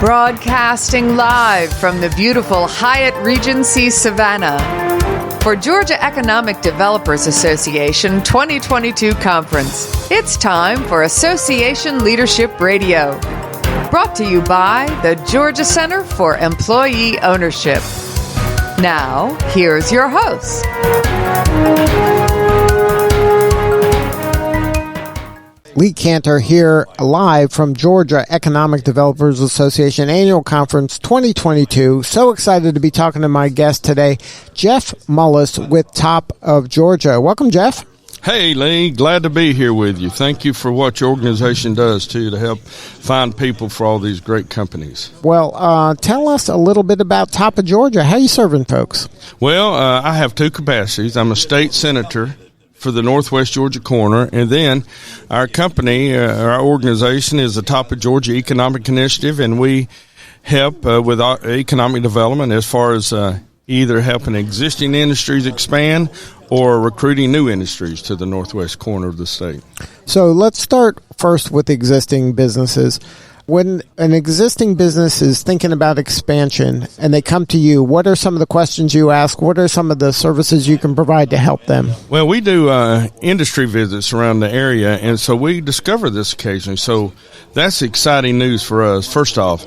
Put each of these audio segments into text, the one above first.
Broadcasting live from the beautiful Hyatt Regency Savannah for Georgia Economic Developers Association 2022 Conference. It's time for Association Leadership Radio. Brought to you by the Georgia Center for Employee Ownership. Now, here's your host. Lee Cantor here live from Georgia Economic Developers Association Annual Conference 2022. So excited to be talking to my guest today, Jeff Mullis with Top of Georgia. Welcome, Jeff. Hey, Lee. Glad to be here with you. Thank you for what your organization does, too, to help find people for all these great companies. Well, tell us a little bit about Top of Georgia. How are you serving folks? Well, I have two capacities. I'm a state senator for the Northwest Georgia corner, and then our company, our organization is the Top of Georgia Economic Initiative, and we help with economic development as far as either helping existing industries expand or recruiting new industries to the northwest corner of the state. So let's start first with existing businesses. When an existing business is thinking about expansion and they come to you, what are some of the questions you ask? What are some of the services you can provide to help them? Well, we do industry visits around the area, and so we discover this occasionally. So that's exciting news for us. First off,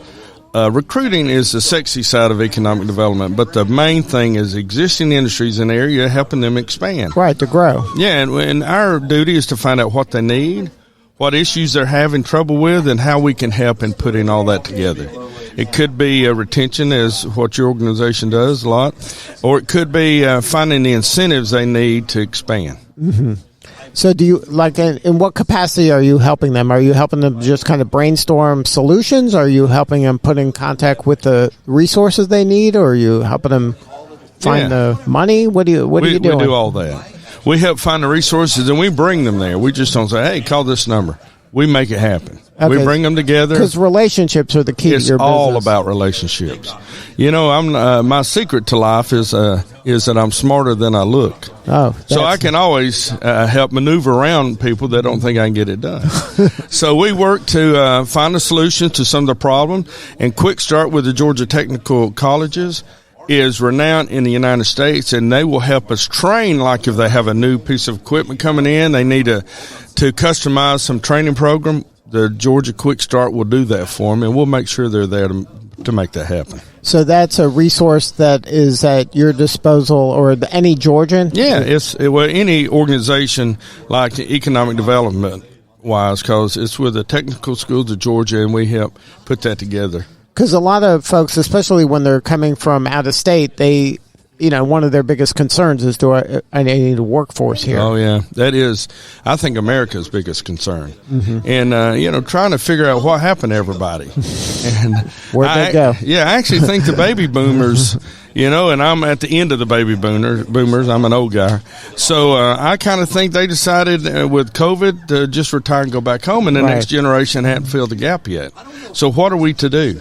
recruiting is the sexy side of economic development, but the main thing is existing industries in the area, helping them expand. Right, to grow. Yeah, and our duty is to find out what they need, what issues they're having trouble with, and how we can help in putting all that together. It could be retention, as what your organization does a lot, or it could be finding the incentives they need to expand. Mm-hmm. So do you, like, in what capacity are you helping them? Are you helping them just kind of brainstorm solutions? Are you helping them put in contact with the resources they need? Or are you helping them find the money? What are you doing? We do all that. We help find the resources, and we bring them there. We just don't say, hey, call this number. We make it happen. Okay. We bring them together. Because relationships are the key to your business. It's all about relationships. You know, my secret to life is that I'm smarter than I look. Oh, so I can always help maneuver around people that don't think I can get it done. So we work to find a solution to some of the problem. And Quick Start with the Georgia Technical Colleges is renowned in the United States, and they will help us train. Like if they have a new piece of equipment coming in, they need to customize some training program. The Georgia Quick Start will do that for them, and we'll make sure they're there to make that happen. So that's a resource that is at your disposal, or any Georgian? Yeah, well, any organization like economic development wise, because it's with the technical schools of Georgia, and we help put that together. Because a lot of folks, especially when they're coming from out of state, they, one of their biggest concerns is, I need a workforce here. Oh, yeah. That is, I think, America's biggest concern. Mm-hmm. And, trying to figure out what happened to everybody. And where'd they go? Yeah, I actually think the baby boomers, and I'm at the end of the baby boomers. I'm an old guy. So I kind of think they decided with COVID to just retire and go back home, and the next generation hadn't filled the gap yet. So what are we to do?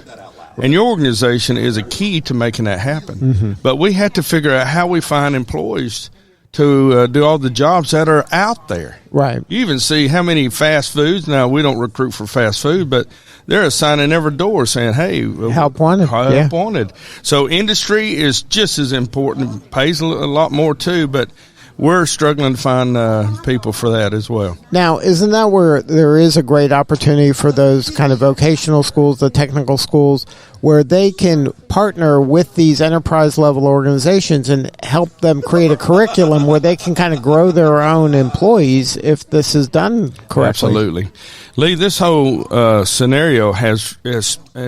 And your organization is a key to making that happen. Mm-hmm. But we had to figure out how we find employees to do all the jobs that are out there. Right. You even see how many fast foods. Now, we don't recruit for fast food, but they're assigning every door saying, hey, help wanted. Help wanted. So industry is just as important, pays a lot more too, but we're struggling to find people for that as well. Now, isn't that where there is a great opportunity for those kind of vocational schools, the technical schools, where they can partner with these enterprise-level organizations and help them create a curriculum where they can kind of grow their own employees if this is done correctly? Absolutely. Lee, this whole scenario has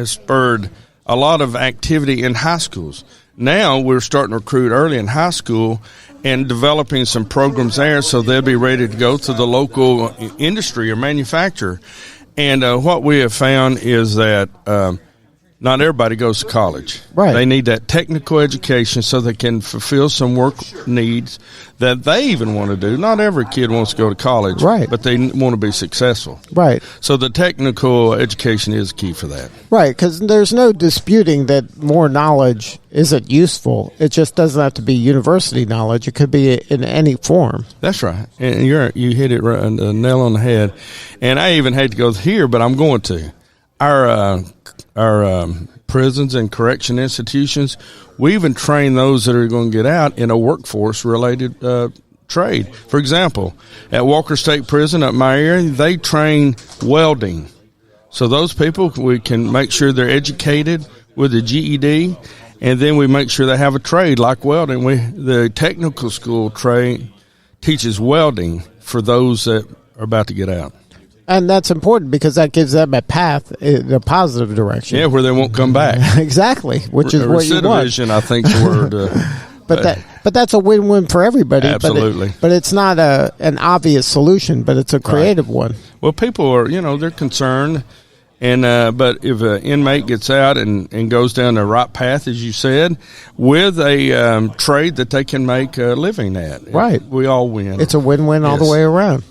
spurred a lot of activity in high schools. Now we're starting to recruit early in high school and developing some programs there so they'll be ready to go to the local industry or manufacturer. And what we have found is that not everybody goes to college. Right. They need that technical education so they can fulfill some work needs that they even want to do. Not every kid wants to go to college, right, but they want to be successful. Right. So the technical education is key for that. Right, because there's no disputing that more knowledge isn't useful. It just doesn't have to be university knowledge. It could be in any form. That's right. And you hit it right, the nail on the head. And I even hate to go here, but I'm going to. Our prisons and correction institutions. We even train those that are going to get out in a workforce-related trade. For example, at Walker State Prison up my area, they train welding. So those people, we can make sure they're educated with a GED, and then we make sure they have a trade like welding. The technical school teaches welding for those that are about to get out. And that's important because that gives them a path in a positive direction. Yeah, where they won't come back. Exactly, which is what you want. Recidivism, I think, the word. But that's a win-win for everybody. Absolutely. But it's not an obvious solution, but it's a creative one. Well, people are, they're concerned. And but if an inmate gets out and goes down the right path, as you said, with a trade that they can make a living at, right, we all win. It's a win-win all the way around.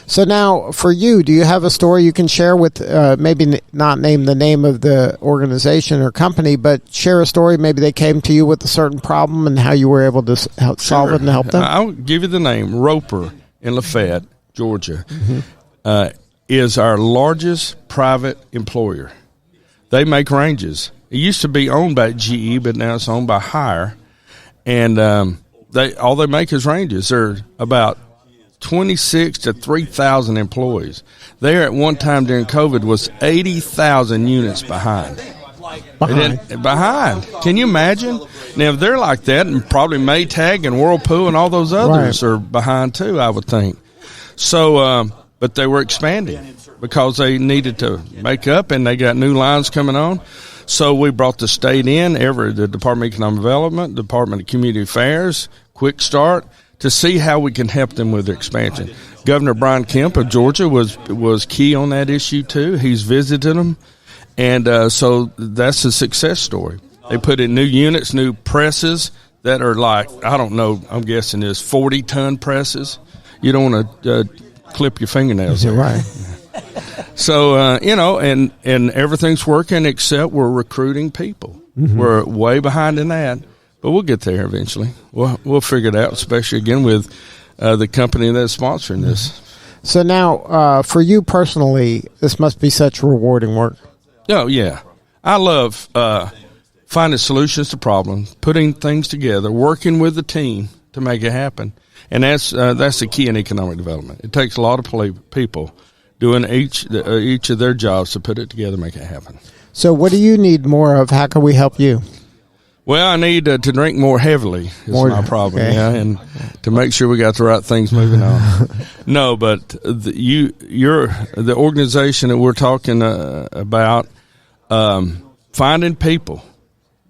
So now, for you, do you have a story you can share with, maybe not name the name of the organization or company, but share a story? Maybe they came to you with a certain problem and how you were able to solve it and help them? I'll give you the name. Roper in Lafayette, Georgia, is our largest private employer. They make ranges. It used to be owned by GE, but now it's owned by Hire. And all they make is ranges. They're about 26 to 3,000 employees. There at one time during COVID was 80,000 units behind. Behind. Can you imagine? Now, if they're like that, and probably Maytag and Whirlpool and all those others are behind too, I would think. So, but they were expanding because they needed to make up, and they got new lines coming on. So we brought the state in, the Department of Economic Development, Department of Community Affairs, Quick Start, to see how we can help them with their expansion. Governor Brian Kemp of Georgia was key on that issue too. He's visited them, and so that's a success story. They put in new units, new presses that are like, I don't know, I'm guessing there's 40-ton presses. You don't want to clip your fingernails. Right. So, and everything's working except we're recruiting people. Mm-hmm. We're way behind in that. But we'll get there eventually. We'll figure it out, especially, again, with the company that's sponsoring this. So now, for you personally, this must be such rewarding work. Oh, yeah. I love finding solutions to problems, putting things together, working with the team to make it happen. And that's the key in economic development. It takes a lot of people doing each of their jobs to put it together, make it happen. So what do you need more of? How can we help you? Well, I need to drink more heavily is my problem, and to make sure we got the right things moving on. No, but you're the organization that we're talking about, finding people,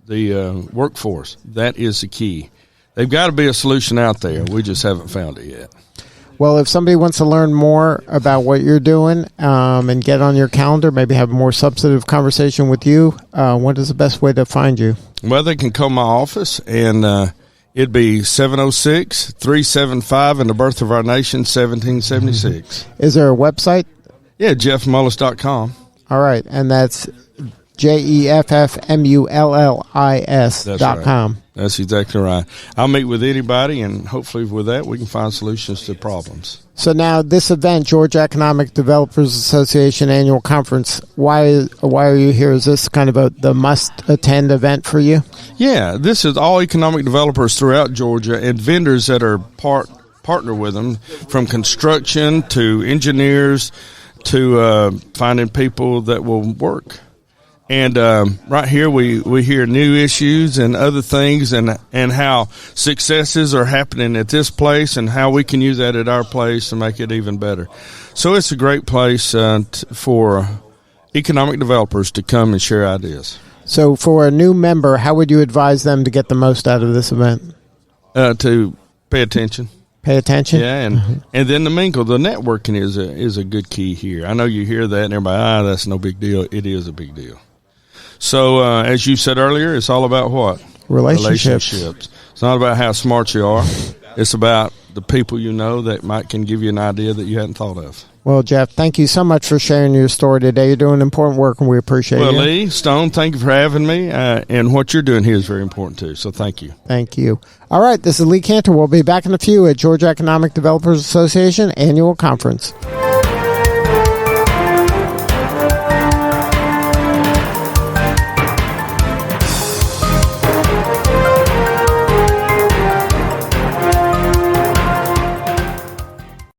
the workforce, that is the key. They've got to be a solution out there. We just haven't found it yet. Well, if somebody wants to learn more about what you're doing and get on your calendar, maybe have a more substantive conversation with you, what is the best way to find you? Well, they can call my office, and it'd be 706-375 in the birth of our nation, 1776. Is there a website? Yeah, jeffmullis.com. All right, and that's JEFFMULLIS.com. That's exactly right. I'll meet with anybody, and hopefully with that we can find solutions to problems. So now this event, Georgia Economic Developers Association Annual Conference, why are you here? Is this kind of the must-attend event for you? Yeah, this is all economic developers throughout Georgia and vendors that are partner with them, from construction to engineers to finding people that will work. And right here we hear new issues and other things and how successes are happening at this place and how we can use that at our place to make it even better. So it's a great place for economic developers to come and share ideas. So for a new member, how would you advise them to get the most out of this event? To pay attention. Pay attention? Yeah, and then the mingle, the networking is a good key here. I know you hear that and everybody, that's no big deal. It is a big deal. So, as you said earlier, it's all about what? Relationships. It's not about how smart you are. It's about the people you know that can give you an idea that you hadn't thought of. Well, Jeff, thank you so much for sharing your story today. You're doing important work, and we appreciate it. Well, Lee, Stone, thank you for having me. And what you're doing here is very important, too. So thank you. Thank you. All right, this is Lee Cantor. We'll be back in a few at Georgia Economic Developers Association Annual Conference.